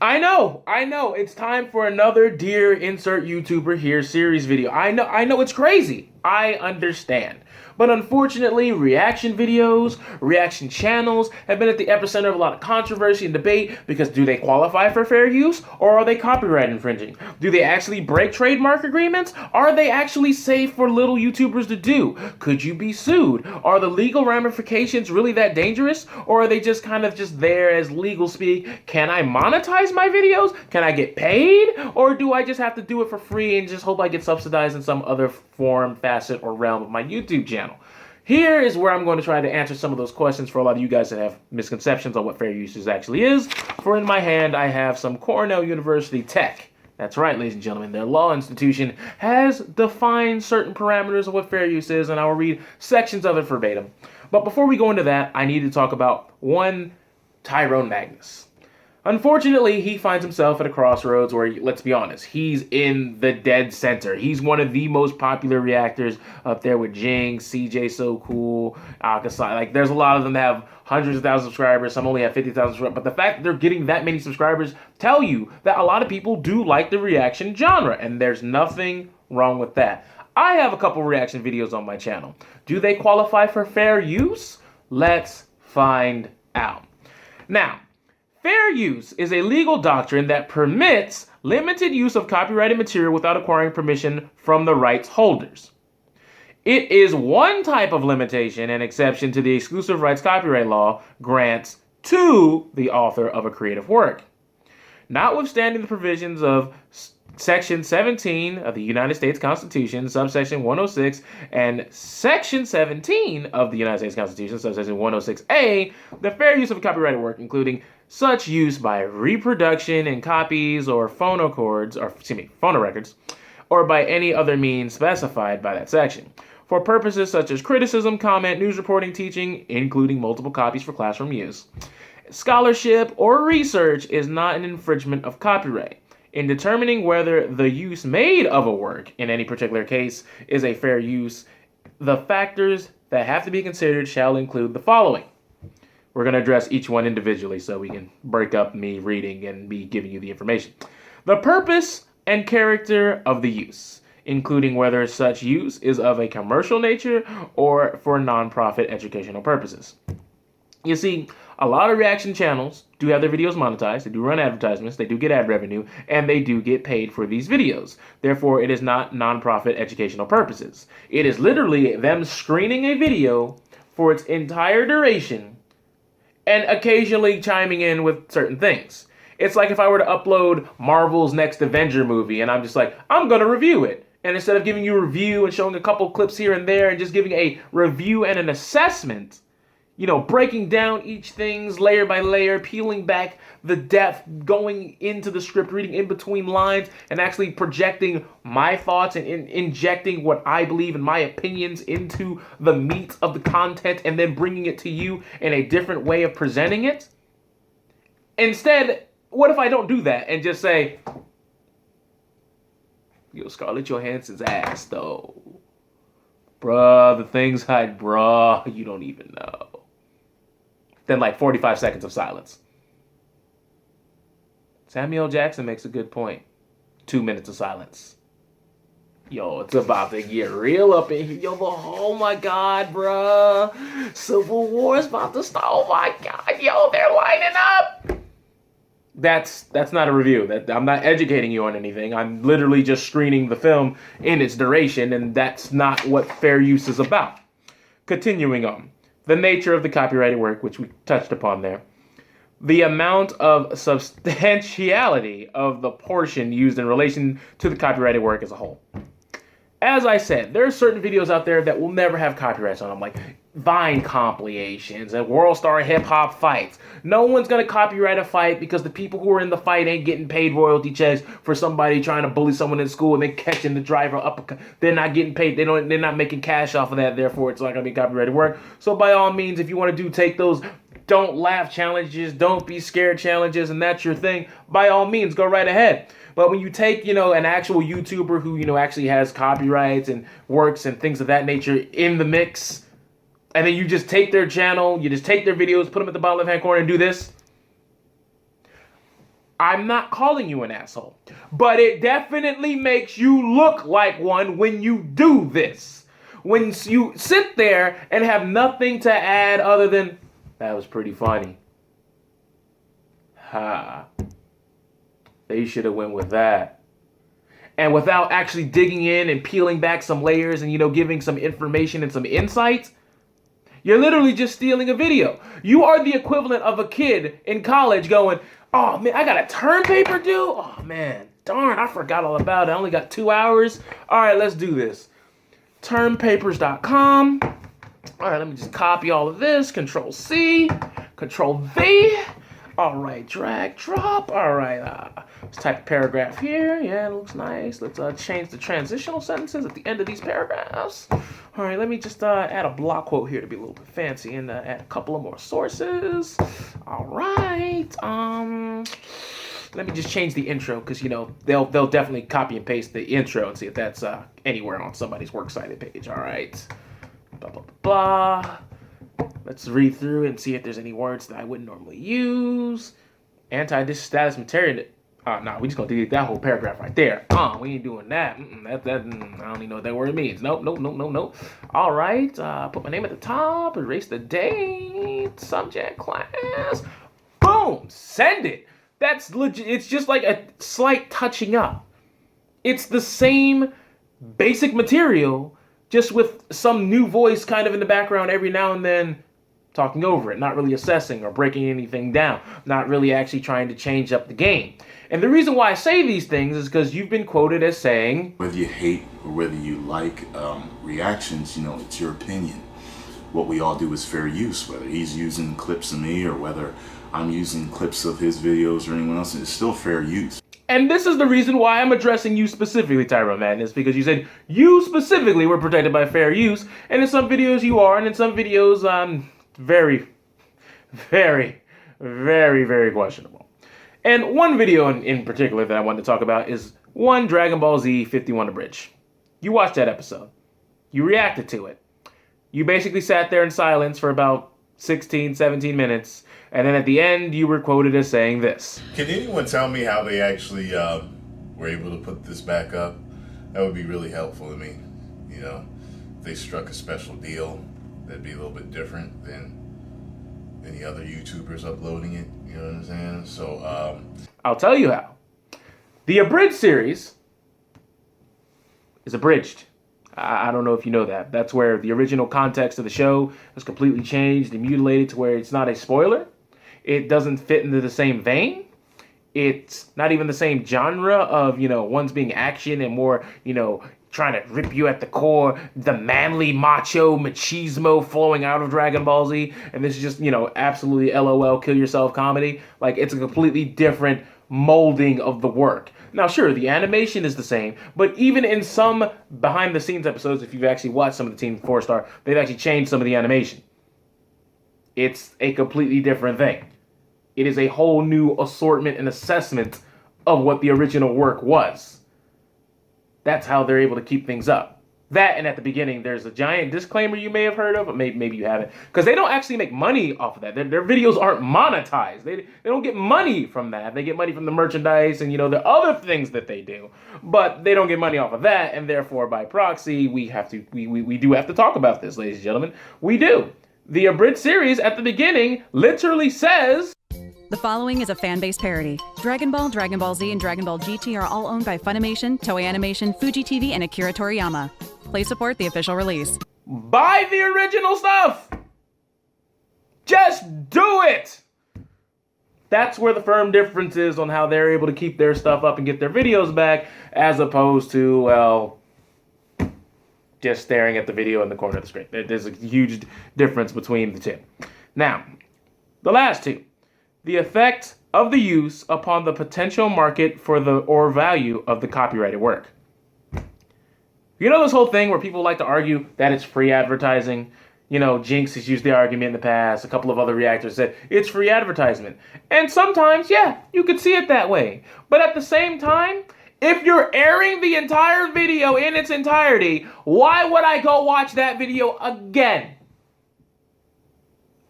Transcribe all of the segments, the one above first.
I know. It's time for another Dear Insert YouTuber Here series video. I know it's crazy. I understand. But unfortunately, reaction videos, reaction channels have been at the epicenter of a lot of controversy and debate because do they qualify for fair use or are they copyright infringing? Do they actually break trademark agreements? Are they actually safe for little YouTubers to do? Could you be sued? Are the legal ramifications really that dangerous? Or are they just kind of just there as legal speak? Can I monetize my videos? Can I get paid? Or do I just have to do it for free and just hope I get subsidized in some other form, facet, or realm of my YouTube channel? Here is where I'm going to try to answer some of those questions for a lot of you guys that have misconceptions on what fair use actually is. For in my hand, I have some Cornell University tech. That's right, ladies and gentlemen, their law institution has defined certain parameters of what fair use is, and I will read sections of it verbatim. But before we go into that, I need to talk about one Tyrone Magnus. Unfortunately, he finds himself at a crossroads where, let's be honest, he's in the dead center. He's one of the most popular reactors up there with Jinx, CJ So Cool, Akasai. Like, there's a lot of them that have hundreds of thousands of subscribers. Some only have 50,000 subscribers. But the fact that they're getting that many subscribers tell you that a lot of people do like the reaction genre, and there's nothing wrong with that. I have a couple reaction videos on my channel. Do they qualify for fair use? Let's find out. Now, fair use is a legal doctrine that permits limited use of copyrighted material without acquiring permission from the rights holders. It is one type of limitation and exception to the exclusive rights copyright law grants to the author of a creative work. Notwithstanding the provisions of Section 17 of the United States Constitution, subsection 106, and Section 17 of the United States Constitution, subsection 106A, the fair use of a copyrighted work, including such use by reproduction in copies or phonorecords, or by any other means specified by that section, for purposes such as criticism, comment, news reporting, teaching, including multiple copies for classroom use. Scholarship or research is not an infringement of copyright. In determining whether the use made of a work in any particular case is a fair use, the factors that have to be considered shall include the following. We're going to address each one individually so we can break up me reading and me giving you the information. The purpose and character of the use, including whether such use is of a commercial nature or for nonprofit educational purposes. You see, a lot of reaction channels do have their videos monetized, they do run advertisements, they do get ad revenue, and they do get paid for these videos. Therefore, it is not nonprofit educational purposes. It is literally them screening a video for its entire duration and occasionally chiming in with certain things. It's like if I were to upload Marvel's next Avenger movie and I'm just like, I'm going to review it. And instead of giving you a review and showing a couple clips here and there and just giving a review and an assessment, you know, breaking down each thing's layer by layer, peeling back the depth, going into the script, reading in between lines, and actually projecting my thoughts and injecting what I believe and my opinions into the meat of the content and then bringing it to you in a different way of presenting it. Instead, what if I don't do that and just say, yo, Scarlett Johansson's ass, though. Bruh, the things bruh, you don't even know. Then like 45 seconds of silence. Samuel Jackson makes a good point. 2 minutes of silence. Yo, it's about to get real up in here. Yo, oh my God, bruh. Civil War is about to start. Oh my God, yo, they're lining up. That's not a review. I'm not educating you on anything. I'm literally just screening the film in its duration, and that's not what fair use is about. Continuing on. The nature of the copyrighted work, which we touched upon there. The amount of substantiality of the portion used in relation to the copyrighted work as a whole. As I said, there are certain videos out there that will never have copyrights on them, like Vine compilations and World Star Hip Hop fights. No one's going to copyright a fight because the people who are in the fight ain't getting paid royalty checks for somebody trying to bully someone in school and then catching the driver up. They're not getting paid. They're not making cash off of that. Therefore, it's not going to be copyrighted work. So by all means, if you want to take those don't laugh challenges, don't be scared challenges, and that's your thing, by all means, go right ahead. But when you take, an actual YouTuber who, actually has copyrights and works and things of that nature in the mix, and then you just take their channel, you just take their videos, put them at the bottom left-hand corner and do this, I'm not calling you an asshole, but it definitely makes you look like one when you do this. When you sit there and have nothing to add other than, that was pretty funny. Ha. They should have went with that. And without actually digging in and peeling back some layers and, giving some information and some insights, you're literally just stealing a video. You are the equivalent of a kid in college going, oh man, I got a term paper due? Oh man, darn, I forgot all about it. I only got 2 hours. All right, let's do this. Termpapers.com. All right, let me just copy all of this. Control C, Control V. All right, drag, drop. All right, let's type a paragraph here. Yeah, it looks nice. Let's change the transitional sentences at the end of these paragraphs. All right, let me just add a block quote here to be a little bit fancy and add a couple of more sources. All right. Let me just change the intro because, they'll definitely copy and paste the intro and see if that's anywhere on somebody's works cited page. All right. Blah, blah, blah. Let's read through and see if there's any words that I wouldn't normally use. Anti-status material. No, we just gonna delete that whole paragraph right there. We ain't doing that. I don't even know what that word means. Nope. All right, put my name at the top, erase the date, subject, class. Boom, send it. That's legit. It's just like a slight touching up. It's the same basic material, just with some new voice kind of in the background every now and then, talking over it, not really assessing or breaking anything down, not really actually trying to change up the game. And the reason why I say these things is because you've been quoted as saying, whether you hate or whether you like reactions, it's your opinion. What we all do is fair use, whether he's using clips of me or whether I'm using clips of his videos or anyone else, it's still fair use. And this is the reason why I'm addressing you specifically, Tyrone Magnus, because you said you specifically were protected by fair use, and in some videos you are, and in some videos, very, very, very, very questionable. And one video in particular that I wanted to talk about is one Dragon Ball Z 51 Abridged. You watched that episode. You reacted to it. You basically sat there in silence for about 16, 17 minutes, and then at the end you were quoted as saying this. Can anyone tell me how they actually were able to put this back up? That would be really helpful to me. If they struck a special deal, that'd be a little bit different than any other YouTubers uploading it. You know what I'm saying? So, I'll tell you how. The Abridged series is abridged. I don't know if you know that. That's where the original context of the show is completely changed and mutilated to where it's not a spoiler. It doesn't fit into the same vein. It's not even the same genre of, one's being action and more, trying to rip you at the core, the manly macho machismo flowing out of Dragon Ball Z. And this is just, absolutely LOL, kill yourself comedy. Like, it's a completely different molding of the work. Now, sure, the animation is the same, but even in some behind-the-scenes episodes, if you've actually watched some of the Team 4-Star, they've actually changed some of the animation. It's a completely different thing. It is a whole new assortment and assessment of what the original work was. That's how they're able to keep things up. That, and at the beginning, there's a giant disclaimer you may have heard of, but maybe you haven't. Because they don't actually make money off of that. Their videos aren't monetized. They don't get money from that. They get money from the merchandise and, the other things that they do. But they don't get money off of that, and therefore, by proxy, we do have to talk about this, ladies and gentlemen. We do. The Abridged series, at the beginning, literally says... The following is a fan-based parody. Dragon Ball, Dragon Ball Z, and Dragon Ball GT are all owned by Funimation, Toei Animation, Fuji TV, and Akira Toriyama. Please support the official release. Buy the original stuff! Just do it! That's where the firm difference is on how they're able to keep their stuff up and get their videos back, as opposed to, just staring at the video in the corner of the screen. There's a huge difference between the two. Now, the last two. The effect of the use upon the potential market for or value of the copyrighted work. This whole thing where people like to argue that it's free advertising. Jinx has used the argument in the past. A couple of other reactors said it's free advertisement. And sometimes, yeah, you could see it that way. But at the same time, if you're airing the entire video in its entirety, why would I go watch that video again?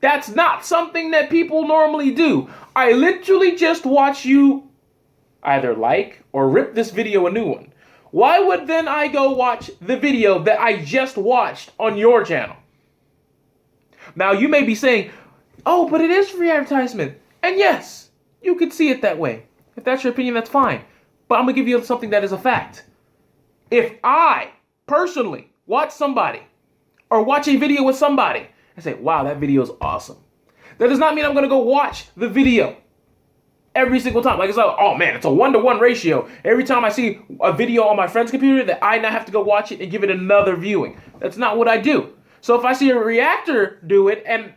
That's not something that people normally do. I literally just watch you either like or rip this video a new one, why would then I go watch the video that I just watched on your channel? Now, you may be saying, oh, but it is free advertisement. And yes, you could see it that way. If that's your opinion, that's fine. But I'm going to give you something that is a fact. If I personally watch somebody or watch a video with somebody and say, wow, that video is awesome, that does not mean I'm going to go watch the video every single time. Like, it's like, oh man, it's a 1-to-1 ratio. Every time I see a video on my friend's computer, that I now have to go watch it and give it another viewing. That's not what I do. So if I see a reactor do it, and,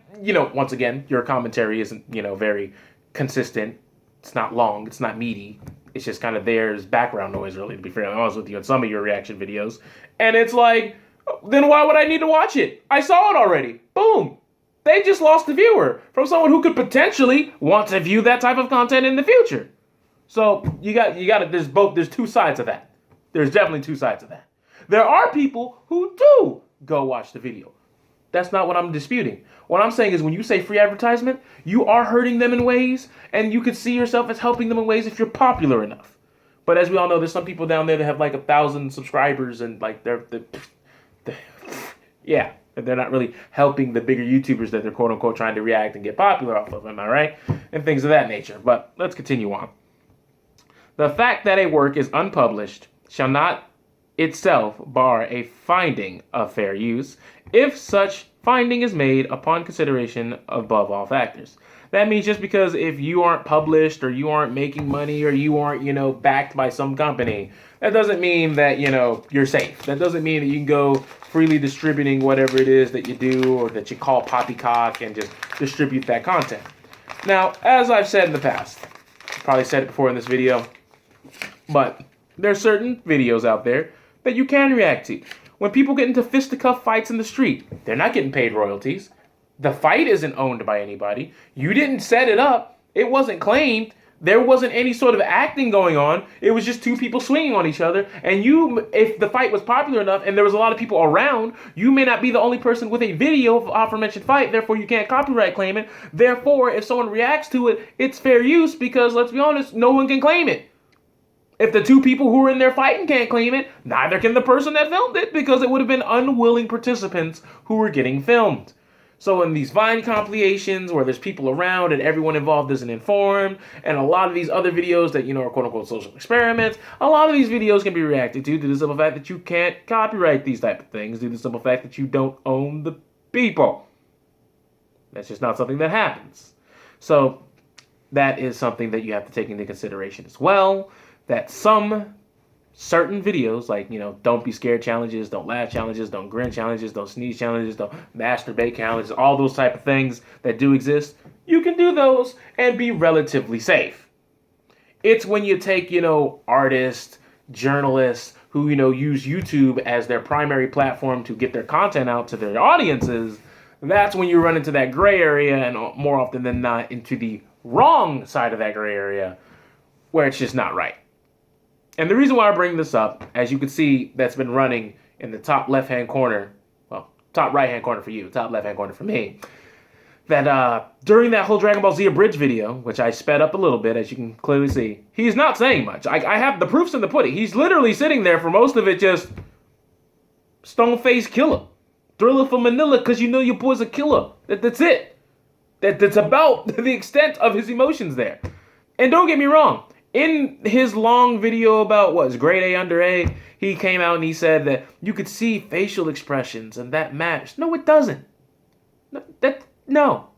once again, your commentary isn't, very consistent. It's not long. It's not meaty. It's just kind of there as background noise, really, to be fairly honest with you, in some of your reaction videos. And it's like, then why would I need to watch it? I saw it already. Boom. They just lost a viewer from someone who could potentially want to view that type of content in the future. So you got to, there's two sides of that. There's definitely two sides of that. There are people who do go watch the video. That's not what I'm disputing. What I'm saying is when you say free advertisement, you are hurting them in ways, and you could see yourself as helping them in ways if you're popular enough. But as we all know, there's some people down there that have like 1,000 subscribers, and like they're not really helping the bigger YouTubers that they're quote unquote trying to react and get popular off of, am I right? And things of that nature. But let's continue on. The fact that a work is unpublished shall not itself bar a finding of fair use if such finding is made upon consideration above all factors. That means just because if you aren't published or you aren't making money or you aren't, backed by some company, that doesn't mean that, you're safe. That doesn't mean that you can go freely distributing whatever it is that you do or that you call poppycock and just distribute that content. Now, as I've said in the past, I've probably said it before in this video, but there's certain videos out there that you can react to. When people get into fisticuff fights in the street, they're not getting paid royalties. The fight isn't owned by anybody. You didn't set it up. It wasn't claimed. There wasn't any sort of acting going on. It was just two people swinging on each other. And if the fight was popular enough and there was a lot of people around, you may not be the only person with a video of aforementioned fight. Therefore, you can't copyright claim it. Therefore, if someone reacts to it, it's fair use because, let's be honest, no one can claim it. If the two people who were in there fighting can't claim it, neither can the person that filmed it because it would have been unwilling participants who were getting filmed. So in these Vine compilations where there's people around and everyone involved isn't informed, and a lot of these other videos that, are quote-unquote social experiments, a lot of these videos can be reacted to due to the simple fact that you can't copyright these type of things, due to the simple fact that you don't own the people. That's just not something that happens. So that is something that you have to take into consideration as well, that some certain videos, like, don't be scared challenges, don't laugh challenges, don't grin challenges, don't sneeze challenges, don't masturbate challenges, all those type of things that do exist, you can do those and be relatively safe. It's when you take, artists, journalists who, use YouTube as their primary platform to get their content out to their audiences, that's when you run into that gray area, and more often than not into the wrong side of that gray area where it's just not right. And the reason why I bring this up, as you can see, that's been running in the top left-hand corner, well, top right-hand corner for you, top left-hand corner for me, that during that whole Dragon Ball Z Abridged video, which I sped up a little bit, as you can clearly see, he's not saying much. I have the proofs in the pudding. He's literally sitting there for most of it just stone-faced killer. Thriller from Manila, because your boy's a killer. That's it. That's about the extent of his emotions there. And don't get me wrong, in his long video about what's grade A under A, he came out and he said that you could see facial expressions and that matters. No, it doesn't. No.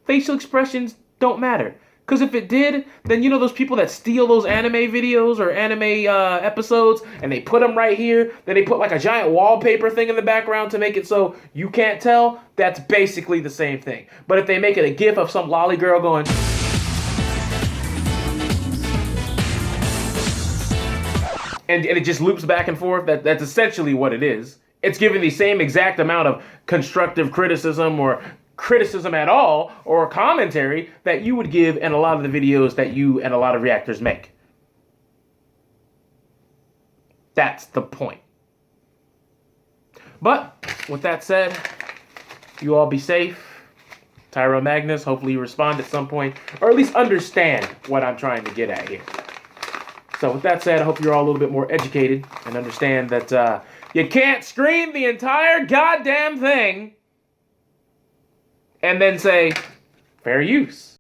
Facial expressions don't matter. Because if it did, then those people that steal those anime videos or anime episodes and they put them right here, then they put like a giant wallpaper thing in the background to make it so you can't tell, that's basically the same thing. But if they make it a gif of some lolly girl going... And it just loops back and forth. That's essentially what it is. It's giving the same exact amount of constructive criticism or criticism at all or commentary that you would give in a lot of the videos that you and a lot of reactors make. That's the point. But with that said, you all be safe. Tyrone Magnus, hopefully you respond at some point or at least understand what I'm trying to get at here. So with that said, I hope you're all a little bit more educated and understand that you can't screen the entire goddamn thing and then say, fair use.